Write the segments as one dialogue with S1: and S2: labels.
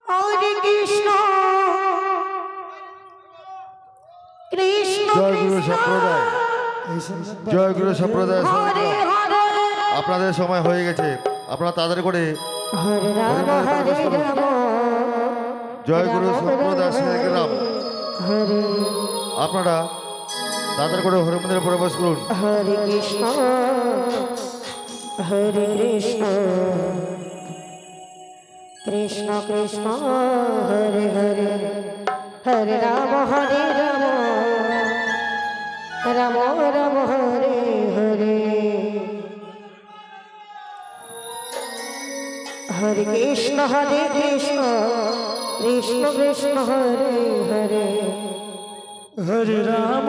S1: হরে কৃষ্ণ কৃষ্ণ
S2: জয়গুরু সম্প্রদায় জয়গুরু সম্প্রদায়
S1: হরে হরে
S2: আপনাদের সময় হয়ে গেছে, আপনারা তাদের করে
S1: হরে রাম হরে রাম
S2: জয়গুরু সম্প্রদায় শ্রীরাম
S1: হরে
S2: আপনারা তাদের করে হরিমন্দিরে প্রবেশ করুন।
S1: হরে কৃষ্ণ হরে কৃষ্ণ কৃষ্ণ কৃষ্ণ হরে হরে হরে রাম রাম রাম হরে হরে হরে কৃষ্ণ কৃষ্ণ কৃষ্ণ হরে হরে
S3: हरे राम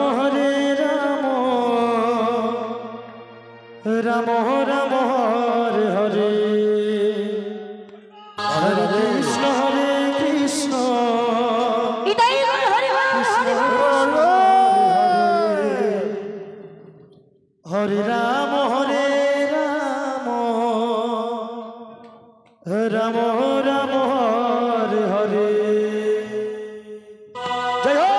S3: राम राम हरे हरे हरे कृष्ण
S1: বিদায় হরে হরে
S3: हरे राम राम राम हरे हरे जय हो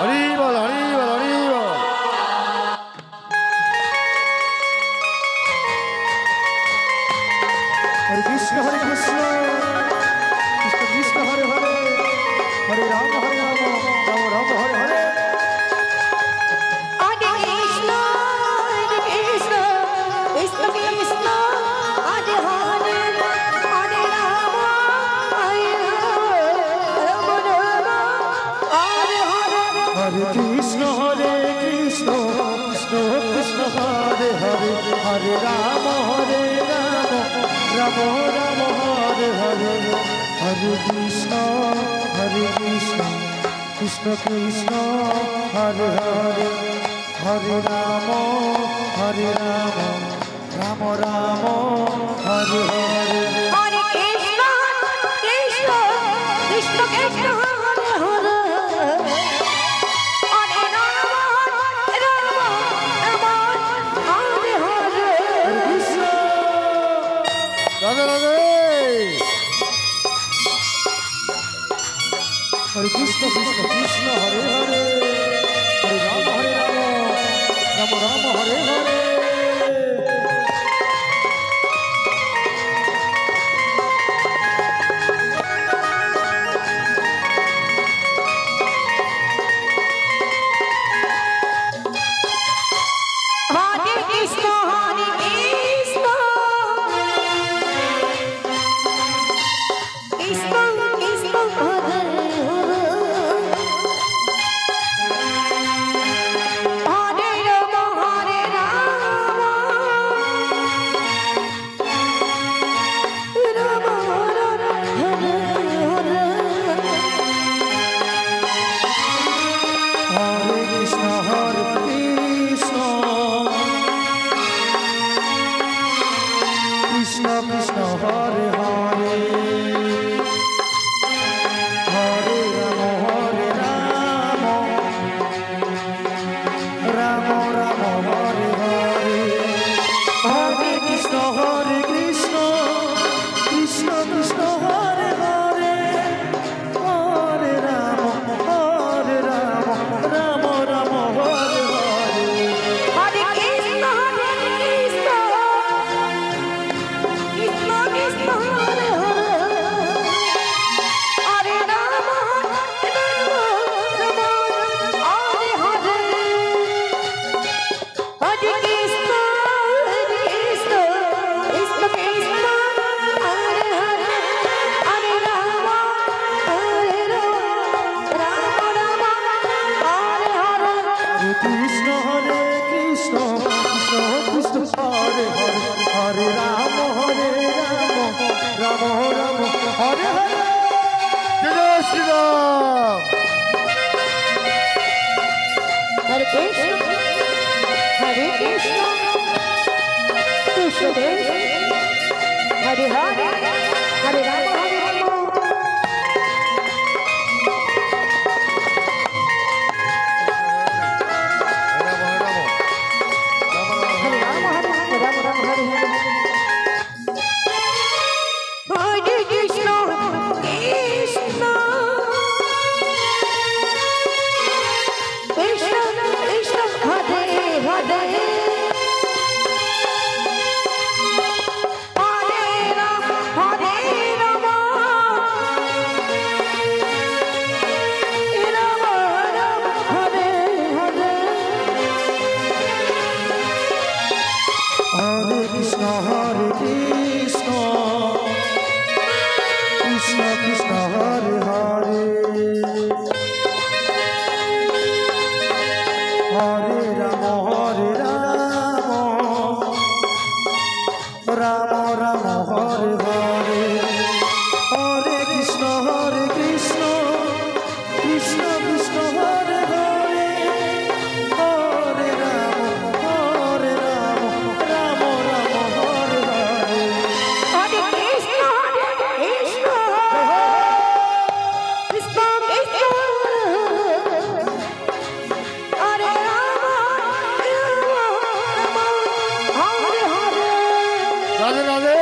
S2: হরি বল হরি বল হরি বল।
S3: हरे कृष्ण कृष्ण कृष्ण हरे हरे हरे राम राम राम हरे हरे
S1: হরে কৃষ্ণ কৃষ্ণ কৃষ্ণ হরে হরে হরে রাম রাম হরে হরে
S3: हरे कृष्ण कृष्ण कृष्ण हरे हरे हरे राम राम राम हरे हरे हरे कृष्ण कृष्ण कृष्ण हरे हरे हरे राम राम राम हरे हरे
S1: হরে কৃষ্ণ কৃষ্ণ কৃষ্ণ কৃষ্ণ হরে হরে হরে রাম হরে হরে
S3: कृष्ण
S2: রাধে রাধে।
S3: हरे कृष्ण कृष्ण हरे हरे हरे राम राम हरे हरे
S1: হরে কৃষ্ণ কৃষ্ণ কৃষ্ণ হরে হরে হরে রাম রাম হরে হরে
S3: हरे कृष्ण कृष्ण कृष्ण हरे हरे हरे राम राम राम हरे हरे हरे कृष्ण कृष्ण कृष्ण हरे हरे हरे राम राम राम हरे हरे
S1: হরে কৃষ্ণ কৃষ্ণ কৃষ্ণ হরে হরে হরে রাম রাম হরে হরে হরে কৃষ্ণ কৃষ্ণ কৃষ্ণ হরে হরে হরে রাম রাম হরে হরে
S3: हरे कृष्ण कृष्ण कृष्ण हरे हरे हरे राम राम हरे हरे
S2: জয় শ্রীরাম।
S1: हरे कृष्ण कृष्ण हरे हरे हरे राम हरे राम हरे Ram Hare Hare
S3: Krishna Krishna Hare Hare Hare Ram Ram Ram Hare Hare Hare Krishna Krishna Krishna Hare Hare Hare Ram Ram Ram Hare Hare
S1: Hare Krishna, Krishna, Krishna Krishna, Hare Rama, Rama, Hare Hare.
S2: Radhe Radhe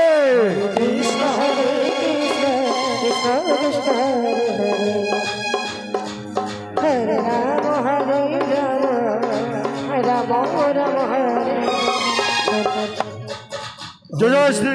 S3: Krishna হরে
S1: Krishna, Krishna Krishna, Hare Rama, Hare Rama, Rama Rama, Hare.
S2: জয় জয় শ্রী